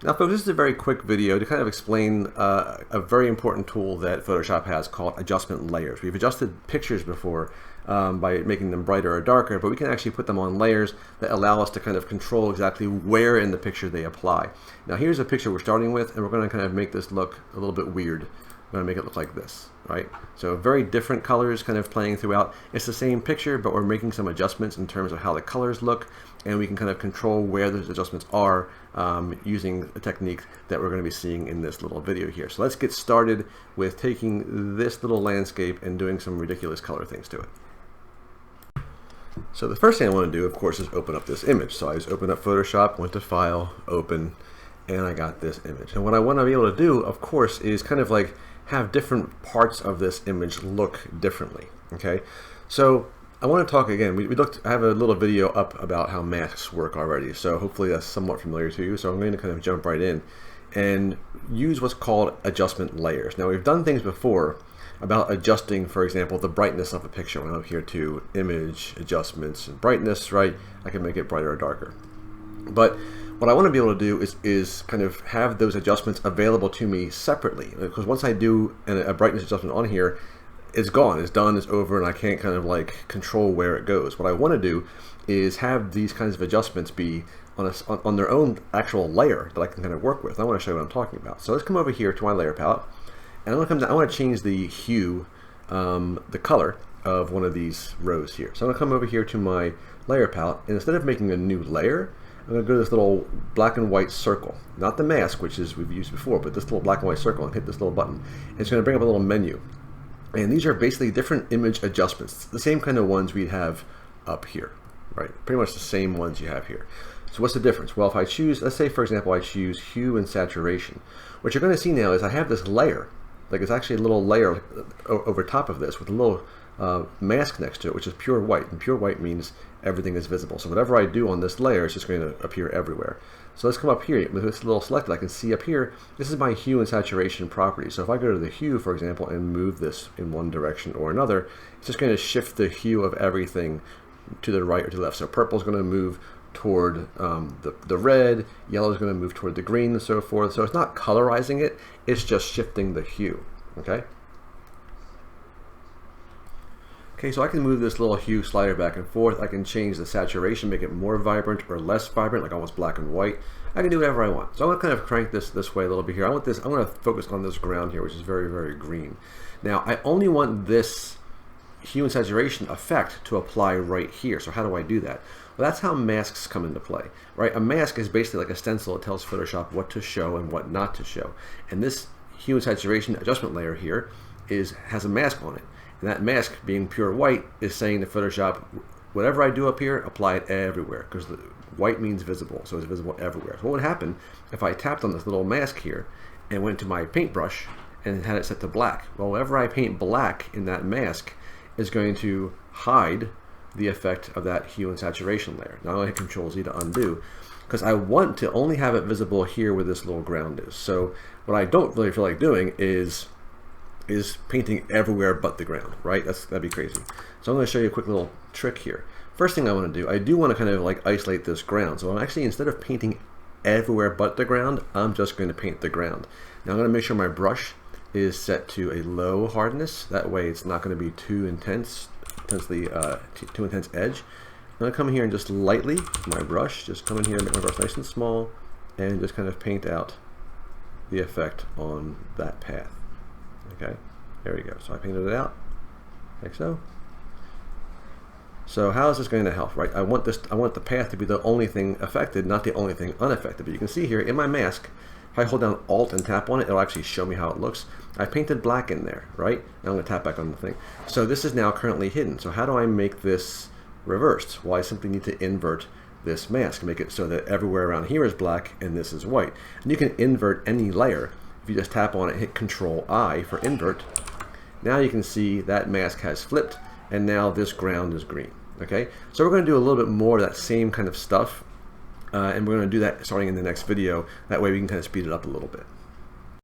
Now folks, this is a very quick video to kind of explain a very important tool that Photoshop has called adjustment layers. We've adjusted pictures before by making them brighter or darker, but we can actually put them on layers that allow us to kind of control exactly where in the picture they apply. Now here's a picture we're starting with, and we're going to kind of make this look a little bit weird. I'm going to make it look like this, right? So very different colors kind of playing throughout. It's the same picture, but we're making some adjustments in terms of how the colors look, and we can kind of control where those adjustments are using a technique that we're going to be seeing in this little video here. So let's get started with taking this little landscape and doing some ridiculous color things to it. So the first thing I want to do, of course, is open up this image. So I just opened up Photoshop, went to File, Open, and I got this image. And what I want to be able to do, of course, is kind of like have different parts of this image look differently. Okay, so I want to talk again. I have a little video up about how masks work already, so hopefully that's somewhat familiar to you. So I'm going to kind of jump right in and use what's called adjustment layers. Now we've done things before about adjusting, for example, the brightness of a picture. When I'm here to Image, Adjustments, and Brightness, right? I can make it brighter or darker. But what I want to be able to do is kind of have those adjustments available to me separately, because once I do a brightness adjustment on here, it's gone, it's done, it's over, and I can't kind of like control where it goes. What I want to do is have these kinds of adjustments be on their own actual layer that I can kind of work with. I want to show you what I'm talking about. So let's come over here to my layer palette, and I want to change the hue, the color of one of these rows here. So I'm going to come over here to my layer palette, and instead of making a new layer, I'm going to go to this little black and white circle, not the mask, which is we've used before, but this little black and white circle, and hit this little button. And it's going to bring up a little menu. And these are basically different image adjustments, the same kind of ones we'd have up here, right? Pretty much the same ones you have here. So what's the difference? Well, if I choose, let's say for example, I choose hue and saturation. What you're going to see now is I have this layer, like it's actually a little layer over top of this with a little mask next to it, which is pure white, and pure white means everything is visible. So whatever I do on this layer is just going to appear everywhere. So let's come up here with this little selected. I can see up here, this is my hue and saturation property. So if I go to the hue, for example, and move this in one direction or another, it's just going to shift the hue of everything to the right or to the left. So purple is going to move toward the red, yellow is going to move toward the green, and so forth. So it's not colorizing it, it's just shifting the hue. Okay? Okay, so I can move this little hue slider back and forth. I can change the saturation, make it more vibrant or less vibrant, like almost black and white. I can do whatever I want. So I'm going to kind of crank this way a little bit here. I'm going to focus on this ground here, which is very, very green. Now, I only want this hue and saturation effect to apply right here. So how do I do that? Well, that's how masks come into play, right? A mask is basically like a stencil. It tells Photoshop what to show and what not to show. And this hue and saturation adjustment layer here has a mask on it. And that mask, being pure white, is saying to Photoshop, whatever I do up here, apply it everywhere, because the white means visible, so it's visible everywhere. So what would happen if I tapped on this little mask here and went to my paintbrush and had it set to black? Well, wherever I paint black in that mask is going to hide the effect of that hue and saturation layer. Now I'm going to hit Control Z to undo, because I want to only have it visible here where this little ground is. So what I don't really feel like doing is painting everywhere but the ground, right? That'd be crazy. So I'm going to show you a quick little trick here. First thing I want to do, I do want to kind of like isolate this ground. So I'm actually, instead of painting everywhere but the ground, I'm just going to paint the ground. Now I'm going to make sure my brush is set to a low hardness. That way it's not going to be too intense, too intense edge. I'm going to come here and just lightly, my brush, just come in here and make my brush nice and small, and just kind of paint out the effect on that path. Okay, there we go. So I painted it out, like so. So how is this going to help, right? I want the path to be the only thing affected, not the only thing unaffected. But you can see here in my mask, if I hold down Alt and tap on it, it'll actually show me how it looks. I painted black in there, right? Now I'm going to tap back on the thing. So this is now currently hidden. So how do I make this reversed? Well, I simply need to invert this mask, make it so that everywhere around here is black and this is white. And you can invert any layer. If you just tap on it, hit Control I for invert, now you can see that mask has flipped, and now this ground is green. Okay, so we're going to do a little bit more of that same kind of stuff, and we're going to do that starting in the next video. That way we can kind of speed it up a little bit.